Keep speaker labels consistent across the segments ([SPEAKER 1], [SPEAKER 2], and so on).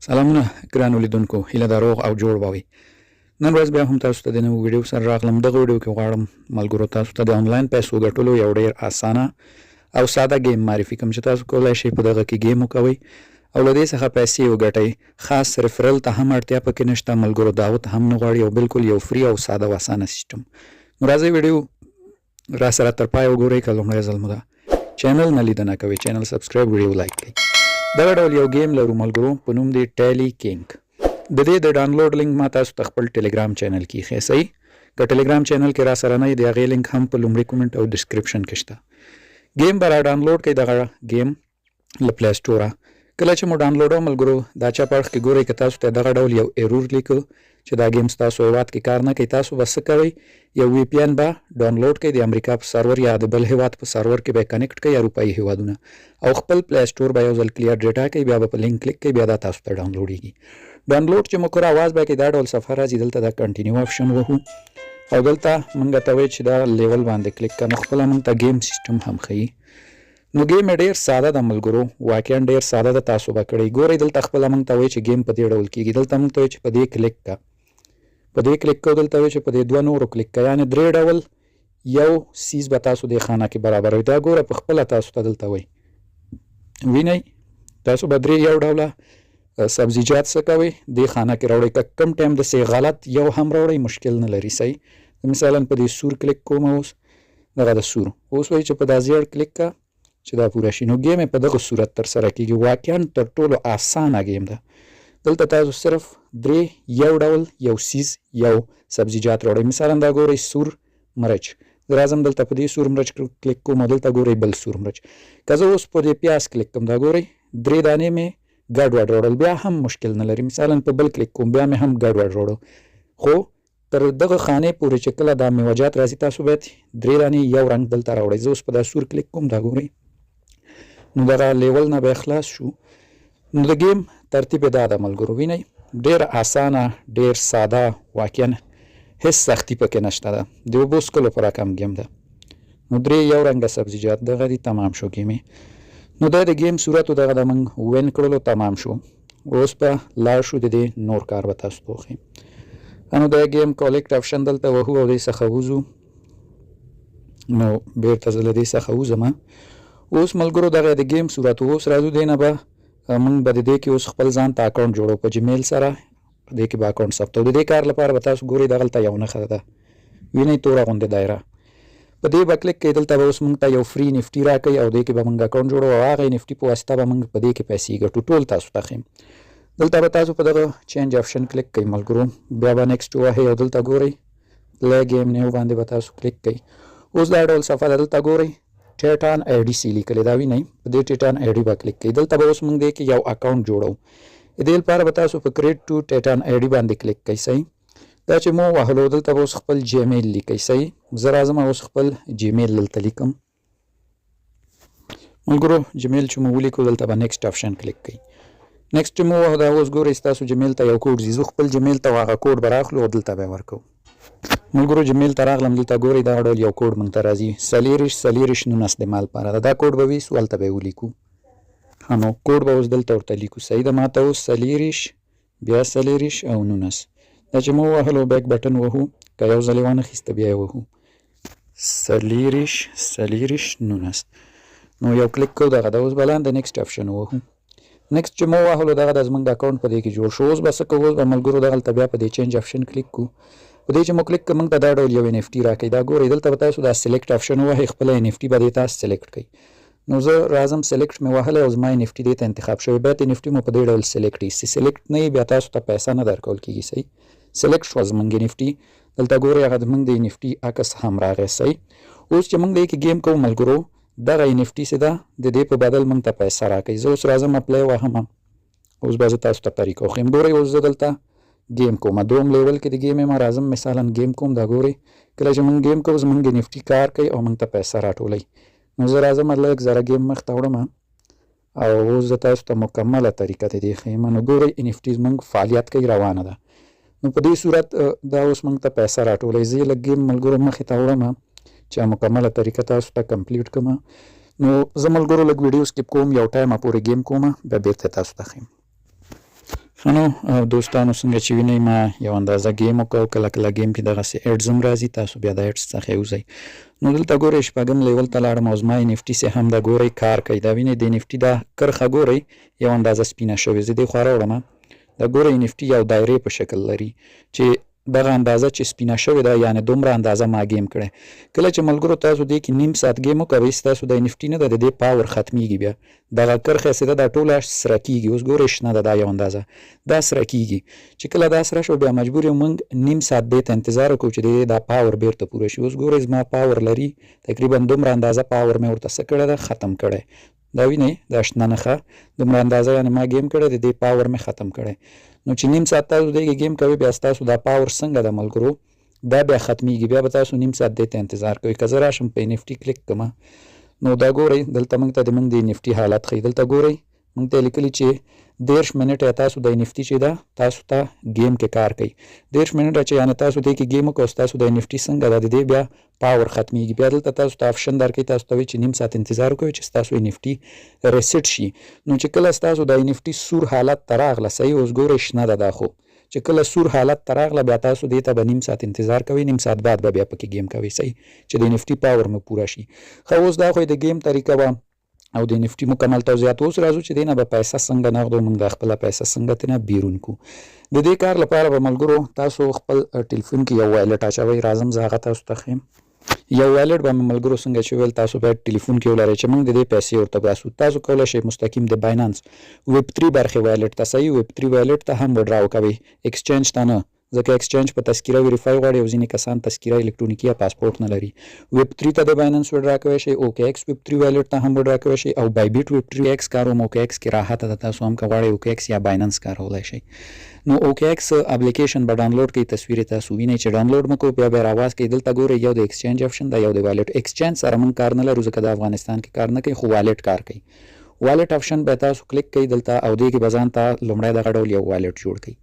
[SPEAKER 1] سلامونه ګرانو لیدونکو، هیله ده روغ او جوړ به وئ. نن ورځ بیا هم تاسو ته د نوې ویډیو سره راغلم. دغه ویډیو کې غواړم ملګرو تاسو ته د انلاین پیسو ګټلو یو ډېر اسانه او ساده گیم معرفي کوم چې تاسو کولی شئ په دغه کې گیم وکوئ او له دې څخه پیسې وګټئ. خاص ریفرل ته هم اړتیا پکې نشته، ملګرو دعوت هم نه غواړي او بالکل یو فری او ساده او اسانه سیستم. نو راځئ ویډیو را سره تر پای وګورئ. که لومړی ځل مو دا چینل نه لیدنه کوئ، چینل سبسکرایب، ویډیو لایک کړئ. دغه ډول یو گیم لرو ملګرو، په نوم دی ټیلی کینګ. د دې د ډاونلوډ لینک ما تاسو ته خپل ټلګرام چینل کې ایښی. صحیح، که ټلګرام چینل کې را سره نه یې د هغې لینک هم په لومړي کومنټ او ډسکرپشن کې شته. گیم به را ډاونلوډ کړئ دغه گیم له پلی سټوره. کله چې مو ډاونلوډ ملګرو دا چپ اړخ کې ګورئ که تاسو ته دغه ډول یو ایرور لیکو چې دا گیم ستاسو هیواد کې کار نه کوي، تاسو به څه کوئ؟ یو وی پی این به ډاونلوډ کړئ د امریکا په سرور یا د بل هیواد په سرور کې به کنیکټ کړئ، اروپایي هیوادونه، او خپل پلی سټور به یو ځل کلیر ډیټا کوي، بیا به په لینک کلیک کوي، بیا دا تاسو ته ډاونلوډیږي. ډاونلوډ چې مو کړه اواز به کې دا ډول صفحه راځي، دلته دا کنټینیو آپشن وهو او دلته موږ ته وایي چې دا لیول باندې کلیک کړه. نو خپله موږ ته گیم سیسټم هم ښیي. نو گیم یې ډېر ساده ده ملګرو، واقعا ډېر ساده ده. تاسو به کړئ. ګورئ دلته خپله موږ ته وایي چې گیم په دې ډول کېږي. دلته موږ ته وایي چې په دې کلیک کړه، په دې کلیک کوو. دلته وایي چې په دې دوه نورو کلیک کړه، یعنې درې ډول یو سیز به تاسو دې خانه کې برابروي. دا ګوره په خپله تاسو ته دلته وایي، وینئ تاسو به درې یو ډوله سبزیجات څه کوئ دې خانه کې راوړئ. که کم ټایم داسې غلط یو هم راوړئ مشکل نه لري. صحیح، مثلا په دې سور کلیک کوم، اوس دغه د سور، اوس وایي چې په دا زیړ کلیک کړه چې دا پوره شي. نو ګیم یې په دغه صورت ترسره کېږي. واقعا تر ټولو اسانه گیم ده. دلته تاسو صرف درې یو ډول یو سیز یو سبزیجات راوړئ. مثلا دا ګورئ سور مرچ، زه راځم دلته په دې سور مرچ کلیک کوم او دلته ګورئ بل سور مرچ. که زه اوس په دې پیاز کلیک کوم، دا ګورئ درې دانې مې ګډ وډ راوړل، بیا هم مشکل نه لري. مثلا په بل کلیک کوم، بیا مې هم ګډ وډ راوړل. خو تر دغه خانې پورې چې کله دا میوجات راځي تاسو باید درې دانې یو رنګ دلته راوړئ. زه اوس په دا سور کلیک کوم، دا ګورئ نو دغه لیول نه به خلاص شو. نو د گیم ترتیب دا ده ملګرو، وینئ ډېر اسانه، ډېر ساده، واقعا هیڅ سختي پکې نشته ده. د اوبو څښلو په رقم گیم ده. نو درې یو رنګه سبزیجات دغه دي، تمام شو گیم. نو دا د گیم صورت دغه د موږ وین کړلو، تمام شو. اوس به لاړ شو د دې نور کار به تاسو ته وښیم. نو دا گیم کالیکټ آپشن دلته وهو او دې څخه وځو. نو بېرته زه له دې څخه وځم. اوس ملګرو دغه د گیم صورت. اوس راځو دې نه به موږ به د دې کې اوس خپل ځان ته اکاونټ جوړو په جیمیل سره. په دې کې به اکاونټ ثبتو. د دې کار لپاره به تاسو ګورئ دغلته یو نښه ده، وینئ توره غوندې دایره، په دې به کلیک کوئ. دلته به اوس موږ ته یو فری نفټي راکوي او دې کې به موږ اکاونټ جوړو او هغه نفټي په واسطه به موږ په دې کې پیسې ګټو. ټول تاسو ته ښیم. دلته به تاسو په دغه چینج آپشن کلیک کوئ ملګرو، بیا به نیکسټ ووهئ او دلته ګورئ پلی گیم نیو باندې به تاسو کلیک کوئ. اوس دا ډول صفحه ده، دلته ګورئ ټیټان آی ډي سی لیکلې ده، وینئ په دې ټیټان آی ډي به کلیک کوئ. دلته به اوس موږ دې کې یو اکاونټ جوړو. د دې لپاره به تاسو په کریټ ټو ټیټان آی ډي باندې کلیک کوئ. صحیح، دا چې مو وهلو دلته به اوس خپل جیمیل لیکئ. صحیح، زه راځم اوس خپل جیمیل دلته لیکم ملګرو. جیمیل چې مو ولیکو دلته به نیکسټ آپشن کلیک کوئ. نیکسټ مو وهو دا اوس ګورئ ستاسو جیمیل ته یو کوډ ځي. زه خپل جیمیل ته هغه کوډ به راخلو او دلته به یې ورکوو. ملګرو جیمیل ته راغلم، دلته ګورئ دغه ډول یو کوډ موږ ته راځي، 40 د مال لپاره. دا کوډ به ویسو هلته به یې ولیکو. نو کوډ به اوس دلته ورته لیکو. صحیح ده، ما ته اوس 40 بیا 40 او 19 دا چې مو وهلو بیک بټن وهو، که یو ځل یې وانخیسته بیا یې وهو 40 19. نو یو کلیک کوو دغه د اوس به لاندې نیکسټ آپشن ووهو. نیکسټ چې مو وهلو دغه د زموږ د اکاونټ په دې کې جوړ شو. اوس به څه کوو؟ اوس به ملګرو دغلته بیا په دې چینج آپشن کلیک کوو. په دې چې مو کلیک کړه موږ ته دا ډول یو ان اف ټي راکوي. دا ګورئ دلته به تاسو دا سلیکټ آپشن ووهئ، خپله ان اف ټي به دې تاسو سلیکټ کړئ. نو زه راځم سلیکټ مې وهلی او زما ان اف ټي دې ته انتخاب شوی. بیا ان اف ټي مو په دې ډول سلیکټ ایسي. سلیکټ نه وي بیا تاسو ته پیسه نه درکول کېږي. صحیح، سلیکټ شوه زموږ ان اف ټي. دلته ګورئ هغه زموږ د ان اف ټي عکس هم راغی. صحیح، اوس چې موږ دې کې گیم کوو ملګرو، دغه ان اف ټي چې ده د دې په بدل موږ ته پیسه راکوي. زه اوس راځم اپلی وهم. اوس به زه تاسو ته طریقه وښیم. ګورئ اوس زه دلته گیم کوم، دوم لیول کې د گیم یم. راځم مثلا گیم کوم. دا ګورئ کله چې موږ گیم کوو زموږ ان اف ټي کار کوي او موږ ته پیسه راټولوي. نو زه راځم لږ زره گیم مخ ته وړم او اوس زه تاسو ته مکمله طریقه د دې ښیم. نو ګورئ ان اف ټي زموږ فعالیت کوي، روانه ده. نو په دې صورت دا اوس موږ ته پیسه راټولوي. زه یې لږ گیم ملګرو مخې ته وړم چې مکمله طریقه تاسو ته کمپلیټ کړم. نو زه ملګرو لږ ویډیو سکیپ کوم، یو ټایمه پورې گیم کوم، بیا بېرته تاسو ته ښیم. نو دوستانو څنګه چې وینئ ما یو اندازه گیم وکړو کله کله گیم کې دغسې ایډز هم راځي تاسو بیا د ایډز څخه وځئ نو دلته ګورئ شپږم لیول ته لاړم او زما NFT سې هم دا ګورئ کار کوي دا وینئ د NFT دا کرښه ګورئ یو اندازه سپینه شوې زه دې خوا راوړم دا ګورئ NFT یو دایرې په شکل لري چې دغه اندازه چې سپینه شوې ده یعنې دومره اندازه ما گیم کړی کله چې ملګرو تاسو دې کې نیم ساعت گیم وکوئ ستاسو د NFT نه ده د دې پاور ختمیږي بیا دغه کرښه چې ده دا ټوله سره کیږي اوس ګورئ شنه ده دا یو اندازه دا سره کیږي چې کله دا سره شو بیا مجبور یو موږ نیم ساعت دې ته انتظار وکړو چې دا پاور بیرته پوره شي اوس ګورئ زما پاور لري تقریبا دومره اندازه پاور مې ورته څه کړی ده ختم کړی دا وینئ دا شنه نښه دومره اندازه یعنې ما گیم کړی د دې پاور مې ختم کړی نو چې نیم ساعت تاسو دې گیم کوئ بیا ستاسو دا پاور څنګه ده ملګرو دا بیا ختمیږي بیا به تاسو نیم ساعت دې ته انتظار کوئ که زه راشم په NFT کلیک کړم نو دا ګورئ دلته موږ ته د موږ د NFT حالت ښیي دلته ګورئ موږ ته لیکلي چې 10 منټه تاسو د NFT چې ده تاسو ته گیم کې کار کوي 10 منټه چې یعنې تاسو دې کې گیم وکړو تاسو د NFT څنګه ده د دې بیا پاور ختمیږي بیا دلته تاسو ته آپشن درکوي تاسو ته وایي چې نیم ساعت انتظار وکړئ چې ستاسو NFT ریسټ شي نو چې کله ستاسو د NFT سور حالت ته راغله صحیح اوس ګورئ شنه ده دا خو چې کله سور حالت ته راغله بیا تاسو دې ته به نیم ساعت انتظار کوئ نیم ساعت بعد به بیا پکې گیم کوئ صحیح چې د NFT پاور مو پوره شي ښه اوس دا خو د گیم طریقه به او د NFT مکمل توضیحات اوس راځو چې دې نه به پیسه څنګه نغدو موږ د خپله پیسه څنګه ترې نه بیرون کړو د دې کار لپاره به ملګرو تاسو خپل ټلیفون کې یو وایلټ اچوئ راځم زه هغه تاسو ته ښیم یو وایلټ به مې ملګرو څنګه چې ویل تاسو باید ټلیفون کې ولرئ چې موږ د دې پیسې ورته باسو تاسو کولی شئ مستقیم د باینانس ویب 3 برخې وایلټ ته صحیح ویب 3 وایلټ ته هم وډرا وکوئ ایکسچینج ته نه ځکه ایکسچینج په تذکیره ویریفای غواړي او ځینې کسان تذکیره الکترونیکي یا پاسپورټ نه لري ویب 3 ته د باینانس وډرا کولی شئ OKX ویب 3 وایلټ ته هم وډرا کولی شئ او بایبیټ ویب 3 OKX کاروم OKX کې راحته ده تاسو هم که غواړئ OKX یا باینانس کارولی شئ نو OKX اپلیکیشن به ډاونلوډ کړئ تصویر یې تاسو وینئ چې ډاونلوډ مو کوو بیا به یې راواز کړئ دلته ګورئ یو د ایکسچینج آپشن ده یو د وایلټ ایکسچینج سره موږ کار نه لرو ځکه د افغانستان کې کار نه کوي خو وایلټ کار کوي والټ آپشن به تاسو کلیک کړئ دلته او دې کې به ځان ته لومړی دغه ډول یو والټ جوړ کړئ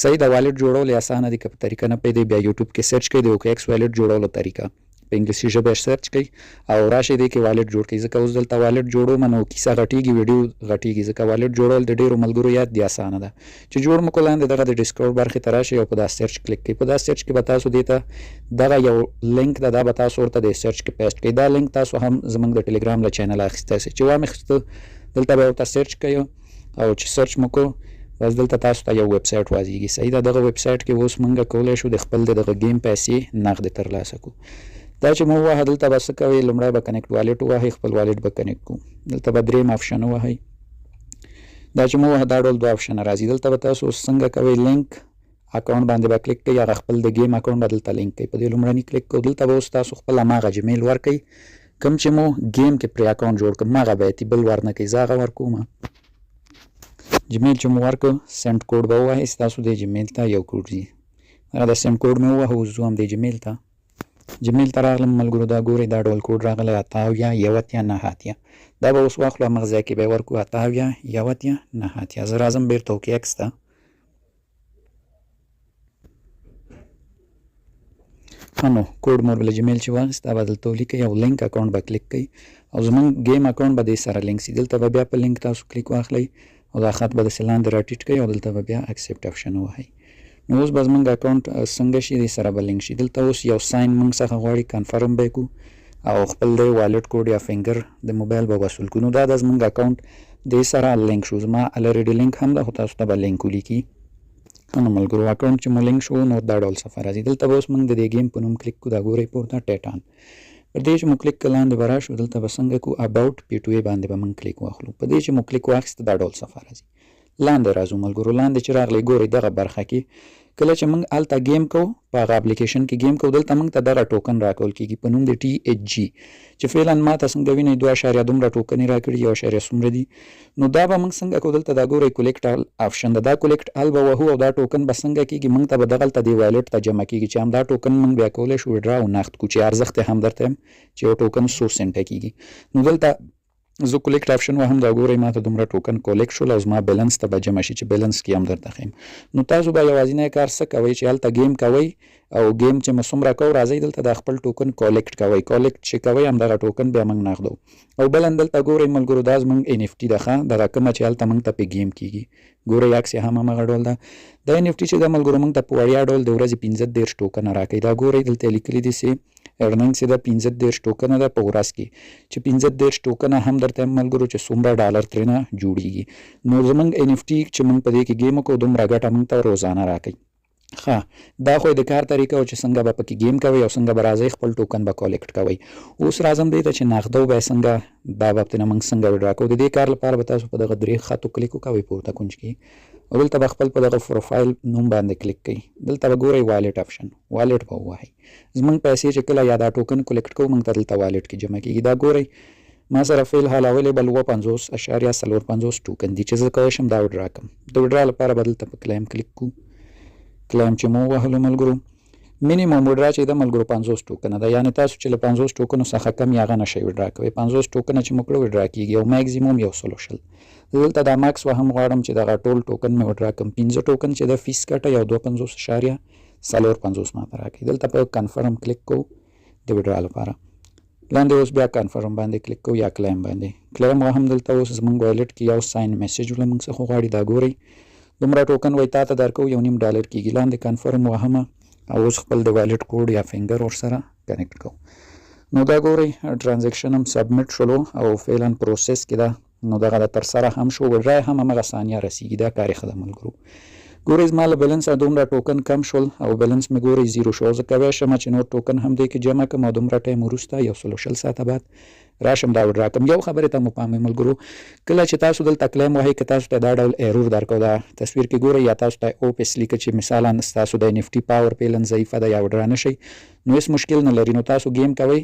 [SPEAKER 1] صحیح د والټ جوړول یې اسانه دي که په طریقه نه پوهېدئ بیا یوټیوب کې سرچ کړئ د OKX والټ جوړولو طریقه په انګلیسي ژبه سرچ کړئ او راشئ دې کې والټ جوړ کړئ ځکه اوس دلته والټ جوړوم نو کیسه غټیږي ویډیو غټیږي ځکه والټ جوړول د ډېرو ملګرو یاد دي اسانه ده چې جوړ مو کړو لاندې دغه د ډسکورډ برخې ته راشئ او په دا سرچ کلیک کړئ په دا سرچ کې به تاسو دې ته دغه یو لینک ده دا به تاسو ورته د سرچ کې پیسټ کړئ دا لینک تاسو هم زموږ د ټلګرام له چینل اخیستی شئ چې واخیسته دلته به ورته سرچ کوئ او چې سرچ مو کړو بس دلته تاسو ته یو ویب سایټ واځيږي صحیح ده دغه ویب سایټ کې اوس موږ کولی شو د خپل دغه گیم پیسې نغدې ترلاسه کړو دا چې مو ووهه دلته به څه کوئ لومړی به کنیکټ والټ ووهئ خپل والټ به کنیکټ کړو دلته به درېیم آپشن ووهئ دا چې مو ووهه دا ډول دوه آپشنه راځي دلته به تاسو څنګه کوئ لینک اکاونټ باندې به کلیک کوئ هغه خپل د گیم اکاونټ به دلته لینک کوئ په دې لومړني کلیک کوو دلته به اوس تاسو خپل هماغه جمیل ورکوئ کوم چې مو گیم کې پرې اکاونټ جوړ کړم هغه باید بل ورنه کوئ زه هغه ورکوم جمیل چې مو ورکړ سینډ کوډ به ووهئ ستاسو د جمیل ته یو کوډ ځي هغه د سینډ کوډ مې ووهه اوس ځو هم د جمیل ته راغلم ملګرو دا ګورئ دا ډول کوډ راغلی 78 91 دا به اوس واخلو همغه ځای کې به یې ورکړو 78 91 زه راځم بېرته OKX ته ښه نو کوډ مو له جمیل چې واخیست دا به دلته ولیکئ او لینک اکاونټ به کلیک کوئ او زموږ گیم اکاونټ به دې سره لینک سي دلته به بیا په لینک تاسو کلیک واخلئ او دا خط به داسې لاندې راټیټ کوئ او دلته به بیا اکسپټ آپشن ووهئ نو اوس به زموږ اکاونټ څنګه شي دې سره به لینک شي دلته اوس یو ساین موږ څخه غواړي کنفرم به یې کړو او خپل د والټ کوډ یا فنګر د موبایل به وصول کړو نو دا د زموږ اکاونټ دې سره لینک شو زما الریډي لینک هم ده خو تاسو ته به لینک ولیکي نو ملګرو اکاونټ چې مو لینک شو نو دا ډول صفحه راځي دلته به اوس موږ د دې گیم په نوم کلیک کړو دا ګورئ پورته ټیټان پر دې چې مو کلیک کړه لاندې به راشو دلته به څنګه کړو اباوټ P2A باندې به موږ کلیک واخلو په دې چې مو کلیک واخیسته دا ډول صفحه راځي لاندې راځو ملګرو لاندې چې راغلی ګورئ دغه برخه کې کله چې موږ هلته گیم کوو په هغه اپلیکیشن کې گیم کوو دلته موږ ته دغه ټوکن راکول کېږي په نوم د THG چې فعلا ما ته څنګه وینئ 2 دومره ټوکن یې راکړي 1 څومره دي نو دا به موږ څنګه کوو دلته دا ګورئ کولیکټ آپشن ده دا کولیکټ آل به وهو او دا ټوکن به څنګه کېږي موږ ته به دغلته دې وایلټ ته جمع کېږي چې همدا ټوکن موږ بیا کولی شو وډرا او نقد کړو چې ارزښت یې هم درته یم چې یو ټوکن 100 سنټه کېږي نو دلته زه کولیکټ آپشن وهم دا ګورئ ما ته دومره ټوکن کولیکټ شول او زما بیلنس ته به جمع شي چې بیلنس کې هم درته ښیم نو تاسو به یوازینی کار څه کوئ چې هلته گیم کوئ او گیم چې مسوم راکو راځي دلته د خپل ټوکن کلیکټ چې کوي هم دغه ټوکن بیا موږ ناخدو او بل دلته ګورئ ملګرو دا زموږ ان اف ټي ده دغه کومه چې هلته موږ ته په گیم کیږي ګورئ عکس هم همغه ډول ده د ان اف ټي چې د ملګرو موږ ته په وړیا ډول د ورځې 15 ټوکن راکوي دا ګورئ دلته لیکلي دي چې ارننګ چې د 15 ټوکن ده په ورځ کې چې 15 ټوکن هم درته ملګرو چې څومره ډالر ترنه جوړیږي نو زموږ ان اف ټي چې موږ په دې کې گیم کو دومره ګټه موږ ته روزانه راکوي دا خو د کار طریقه او چې څنګه به پکې گیم کوي او څنګه به راځي خپل ټوکن به کلیکټ کوي اوس راځم دی ته چې نغدو به څنګه دا به نه موږ څنګه وډرا کوو د دې کار لپاره به تاسو په دغه درې خطو کلیک وکوئ پورته کونج کې او دلته به خپل په دغه پروفایل نوم باندې کلیک کړئ دلته به ګورئ والټ آپشن والټ به ووهئ زموږ پیسې چې کله یا دا ټوکن کلیکټ کوو موږ ته دلته والټ کې جمع کېږي دا ګورئ ما سره فعل حال اویلیبل 50.450 ټوکن دي چې زه کولی شم دا وډرا کړم د وډرا لپاره به دلته په کلیم کلیک کوو کلیم چې مو وهلو ملګرو مینیمم وډرا چې د ملګرو 50 ټوکنه ده یعنی تاسو چې له 50 ټوکنو څخه کم یا هغه نشئ وډرا کوئ 50 ټوکنه چې مو کړو وډرا کېږي او میکزیموم 100 دلته دا ماکس وهم غواړم چې دغه ټول ټوکن مې وډرا کړم 15 ټوکن چې د فیس کټه یو 250.450 ماته راکړي دلته په کنفرم کلیک کوو د وډرا لپاره لاندې اوس بیا کنفرم باندې کلیک کوو یا کلیم باندې کلیم وهم دلته اوس زموږ والټ کې یو ساين میسج ول موږ څخه غواړي دا ګورئ دومره ټوکن وای تا ته درکو $1.5 کېږي لاندې کنفرم وهمه او اوس خپل د والټ کوډ یا فینګر ورسره کنیکټ کوو نو دا ګورئ ټرانزیکشن هم سبمیټ شولو او فعلا پروسس کې ده نو دغه تر سره هم شو وډرای هم همغه ثانیه رسیږي دا کاري خدمت ملګرو ګورئ زما له بیلنس دومره ټوکن کم شول او بیلنس مې ګورئ 0 شو زه کولی شم چې نور ټوکن هم دې کې جمع کړم او دومره ټایم وروسته 120 ساعته بعد راشم دا وډرا کړم یو خبرې ته مو پام وي ملګرو کله چې تاسو دلته کلیم وهئ که تاسو ته دا ډول ایرور درکړو دا تصویر کې ګورئ یا تاسو ته اوپس لیکه چې مثالا ستاسو د ان اف ټي پاور پیلن ضعیفه ده یا وډرا نشئ نو هېڅ مشکل نه لري نو تاسو گیم کوئ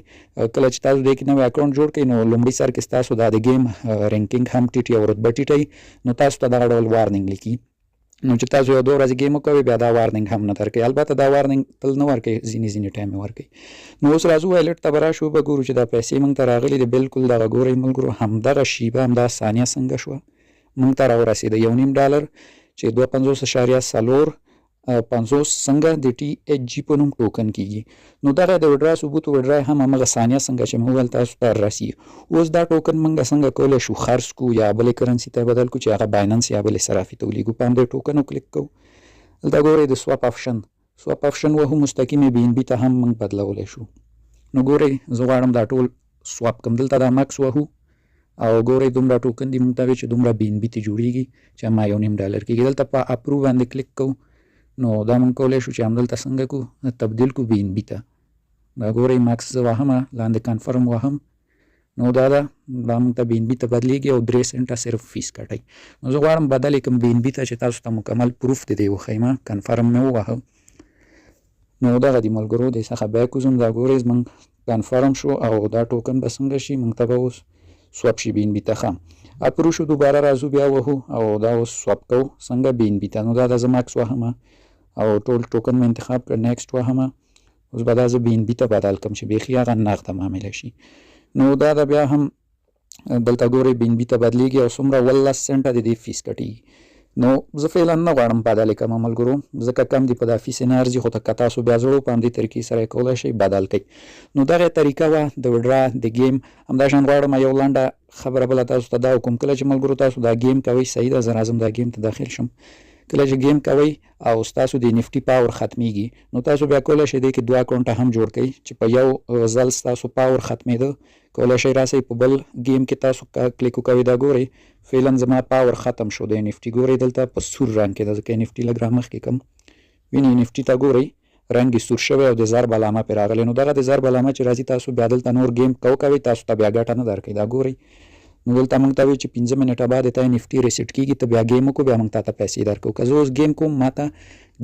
[SPEAKER 1] کله چې تاسو دې کې نوی اکاونټ جوړ کړئ نو لومړي سر کې ستاسو دا د گیم رینکینګ هم ټیټ یا رتبه ټیټئ نو تاسو ته دغه ډول وارننګ لیکي نو چې تاسو یو 2 ورځې گیم وکوئ بیا دا وارننګ هم نه درکوي البته دا وارننګ تل نه ورکوي ځینې ټایم یې ورکوي نو اوس راځو والټ ته به راشو به ګورو چې دا پیسې موږ ته راغلي دي بالکل دغه ګورئ ملګرو همدغه شیبه همدا ثانیه څنګه شوه موږ ته راورسېده $1.5 چې 250.450 څنګه د ټي ایچ جي په نوم ټوکن کېږي نو دغه د وډرا ثبوت وډرا هم همغه ثانیه څنګه چې موږ تاسو ته راسي اوس دا ټوکن موږ څنګه کولی شو خرڅ کو یا بلې کرنسي ته بدل کو چې هغه بایننس یا بلې صرافي ته ولیږو په همدې ټوکن کلیک کوو دلته ګورئ د سواپ آپشن وهو مستقیمې بي ان بي ته هم موږ بدلولی شو نو ګورئ زه غواړم دا ټول سواپ کړم دلته دا مکس وهو او ګورئ دومره ټوکن دي موږ ته وایي چې دومره بي ان بي ته جوړیږي چې ما $1.5 کېږي دلته په اپروو باندې کلیک کوو نو دا موږ کولی شو چې همدلته څنګه کو تبدیل کو بي ان بي ته دا ګورئ ماکس زه وهمه لاندې کنفرم وهم نو دا موږ ته بي ان بي ته بدلیږي او 3 سنټه صرف فیس کټئ نو زه غواړم بدل یې کړم بي ان بي ته چې تاسو ته مکمل پروف د دې وښیم کنفرم مې ووهه نو دغه دي ملګرو دې څخه بیک وځم دا ګورئ زموږ کنفرم شو او دا ټوکن به څنګه شي موږ ته به اوس سواپ شي بي ان بي ته ښه اپروو شو دوباره راځو بیا وهو او دا اوس سواپ کوو څنګه بي ان بي ته نو دا د زه ماکس وهمه او ټول ټوکن مې انتخاب کړ نیکسټ وهمه اوس به دا زه بي ان بي ته بدل کړم چې بیخي هغه نغده معامله شي نو دا بیا هم دلته ګورئ بي ان بي ته بدلیږي او څومره 18 سنټه د دې فیس کټیږي نو زه فعلا نه غواړم بدل یې کړم ملګرو ځکه کم دي په دا فیس یې نه ارزي خو که تاسو بیا زړو په همدې طریقې سره یې کولی شئ بدل کړئ نو دغه طریقه وه د وډرا د گیم همداشان غواړم یو لنډه خبره بله تاسو ته دا وکړم کله چې ملګرو تاسو دا گیم کوئ صحیح ده زه راځم دا گیم ته داخل شم کله چې گیم کوئ او ستاسو د نفټي پاور ختمیږي نو تاسو بیا کولی شئ دې کې 2 اکاونټه هم جوړ کړئ چې په یو ځل ستاسو پاور ختمېده کولی شئ راسئ په بل گیم کې تاسو کلیک وکوئ دا ګورئ فعلا زما پاور ختم شو د نفټي ګورئ دلته په سور رنګ کې ده ځکه نفټي لږ رامخکې کړم وینئ نفټي ته ګورئ رنګ یې سور شوی او د ضرب علامه پرې راغلی نو دغه د ضرب علامه چې راځي تاسو بیا دلته نور گیم کوئ تاسو ته بیا ګټه نه درکوي دا ګورئ نو دلته موږ ته وایي چې 15 منټه بعد ته نفټي ریسیټ کېږي ته بیا گیم وکړو بیا موږ ته پیسې درکوو که زه اوس گیم کوم ما ته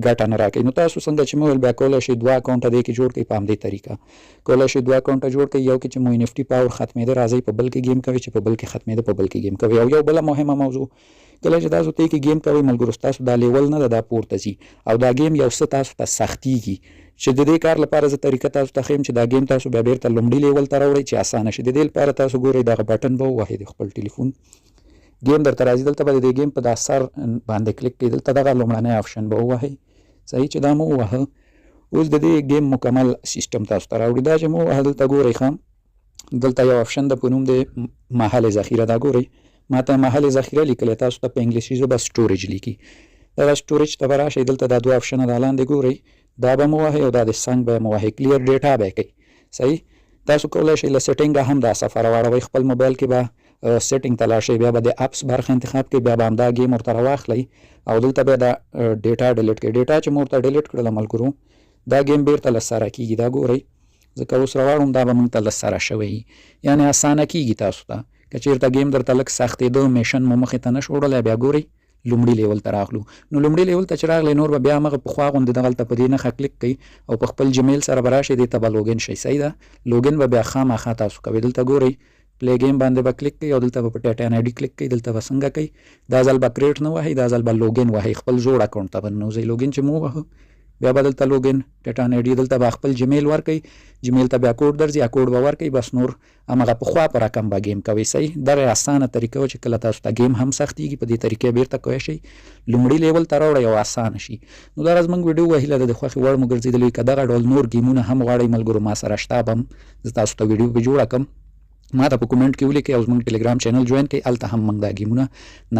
[SPEAKER 1] ګټه نه راکوي نو تاسو څنګه چې مې ویل بیا کولی شئ 2 اکاونټه دې کې جوړ کړئ په همدې طریقه کولی شئ 2 اکاونټه جوړ کړئ یو کې چې مو نفټي پاور ختمېده راځئ په بل کې گیم کوئ چې په بل کې ختمېده په بل کې گیم کوئ او یو بله مهمه موضوع کله چې تاسو دې کې گیم کوئ ملګرو ستاسو دا لیول نه ده دا پورته ځي او دا گیم یو څه تاسو ته سختیږي چې د دې کار لپاره زه طریقه تاسو ته ښیم چې دا گیم تاسو بیا بیرته لومړي لیول ته راوړئ چې اسانه شي د دې لپاره تاسو ګورئ دغه بټن به ووهئ د خپل ټلیفون گیم درته راځي دلته به د دې گیم په دا سر باندې کلیک کړئ دلته دغه لومړنی آپشن به ووهئ صحیح چې دا مو ووهه اوس د دې گیم مکمل سیستم تاسو ته راوړي. دا چې مو دلته ګورئ ښه دلته یو آپشن د په نوم د محل ذخیره. دا ګورئ ما ته محل ذخیره لیکلی، تاسو ته په انګلیسي ژبه سټوریج لیکي. دغه سټوریج ته به راشئ، دلته دا دوه آپشنه دا لاندې ګورئ، دا به مو وهئ او دا د څنګ به مو وهئ. کلیر ډیټا به یې کوي. صحیح. تاسو کولی شئ له سیټینګه هم دا صفحه راواړوئ. خپل موبایل کې به سیټینګ ته لاړ شئ، بیا به د اپس برخه انتخاب کړئ، بیا به همدا گیم ورته راواخلئ او دلته بیا دا ډیټا ډیلیټ کړئ. ډیټا چې مو ورته ډیلیټ کړله ملګرو، دا گیم بیرته له سره کېږي. دا ګورئ ځکه اوس راواړم دا به موږ ته له سره شوی، یعنې اسانه کېږي تاسو ته. که چېرته گیم درته لږ سختېده، میشن مو مخې ته نه شو وړلی، بیا ګورئ لومړي لیول ته راغلو. نو لومړي لیول ته چې راغلی نور به بیا همغه پخوا غوندې دغلته په دې نښه کلیک کوئ او په خپل جیمیل سره به راشئ، دې ته به لوګین شئ. صحیح ده. لوګین به بیا خامخا تاسو کوئ. دلته ګورئ پلی گیم باندې به کلیک کوئ او دلته به په ټایټن آی ډي کلیک کوئ. دلته به څنګه کوئ، دا ځل به کریټ نه وهئ، دا ځل به لوګین وهئ. خپل زوړ اکاونټ ته به ننوځئ. لوګین چې مو ووهه بیا به دلته لوګین ټایټن آی ډي، دلته به خپل جیمیل ورکوئ، جیمیل ته بیا کوډ درځي، یا کوډ به ورکوئ. بس نور همغه پخوا په رقم به گیم کوئ. صحیح. دغه اسانه طریقه وه چې کله تاسو ته گیم هم سختېږي، په دې طریقې بیرته کوی شئ لومړي لیول ته راوړئ او اسانه شي. نو دا زموږ ویډیو وه، هیله ده د خوښې وړ مو ګرځېدلی. که دغه ډول نور گیمونه هم غواړئ ملګرو ما سره شته، به هم زه تاسو ته ویډیو پرې جوړه کړم. ما ته په کومنټ کې ولیکئ او زموږ ټلګرام چینل جوین کړئ، هلته هم موږ دا گیمونه